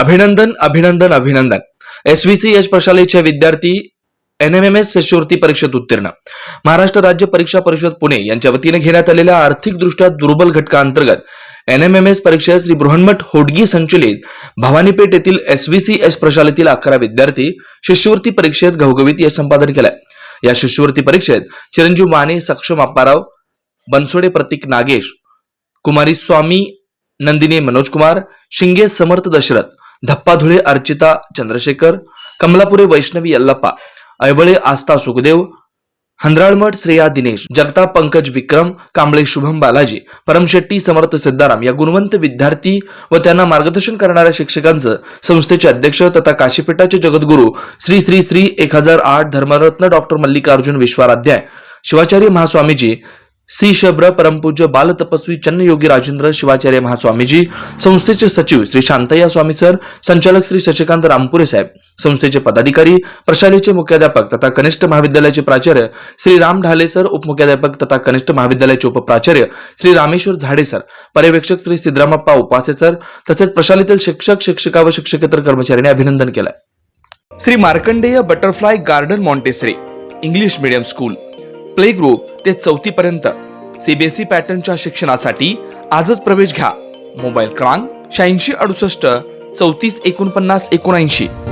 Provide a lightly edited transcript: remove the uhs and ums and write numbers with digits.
अभिनंदन अभिनंदन अभिनंदन. SVC यश प्रशालेच्या विद्यार्थी NMMS शिष्यवृत्ती परीक्षेत उत्तीर्ण. महाराष्ट्र राज्य परीक्षा परिषद पुणे यांच्या वतीने घेण्यात आलेल्या आर्थिकदृष्ट्या दुर्बल घटकांतर्गत NMMS परीक्षेत श्री बृहन्मठ होडगी संचलित भवानीपेठ येथील SVC यश प्रशालेतील 11 विद्यार्थी शिष्यवृत्ती परीक्षेत घवघवीत यश संपादन केलंय. या शिष्यवृत्ती परीक्षेत चिरंजीव माने, सक्षम अप्पाराव, बनसोडे प्रतीक नागेश, कुमारी स्वामी नंदिनी मनोज कुमार, शिंगे समर्थ दशरथ, धप्पाधुळे अर्चिता चंद्रशेखर, कमलापुरे वैष्णवी यल्लप्पा, ऐबळे आस्था सुखदेव, हंद्राळमठ श्रेया दिनेश, जगताप पंकज विक्रम, कांबळे शुभम बालाजी, परमशेट्टी समर्थ सिद्धाराम या गुणवंत विद्यार्थी व त्यांना मार्गदर्शन करणाऱ्या शिक्षकांचं संस्थेचे अध्यक्ष तथा काशीपीठाचे जगद्गुरू श्री श्री श्री 1008 धर्मरत्न डॉक्टर मल्लिकार्जुन विश्वाराध्याय शिवाचार्य महास्वामीजी, श्री शब्र परमपूज्य बाल तपस्वी चन्नयोगी राजेंद्र शिवाचार्य महास्वामीजी, संस्थेचे सचिव श्री शांतय्या स्वामी सर, संचालक श्री शशिकांत रामपुरे साहेब, संस्थेचे पदाधिकारी, प्रशालेचे मुख्याध्यापक तथा कनिष्ठ महाविद्यालयाचे प्राचार्य श्री राम ढाले सर, उपमुख्याध्यापक तथा कनिष्ठ महाविद्यालयाचे उपप्राचार्य श्री रामेश्वर झाडे सर, पर्यवेक्षक श्री सिद्धरामप्पा उपासे सर तसेच प्रशालेतील शिक्षक, शिक्षिका व शिक्षकेतर कर्मचाऱ्यांनी अभिनंदन केलं. Shri Markandeya butterfly garden Montessori English medium school play group ते 4थी पर्यंत CBSE पॅटर्नच्या शिक्षणासाठी आजच प्रवेश घ्या. मोबाईल क्रमांक 8668 34 49 79.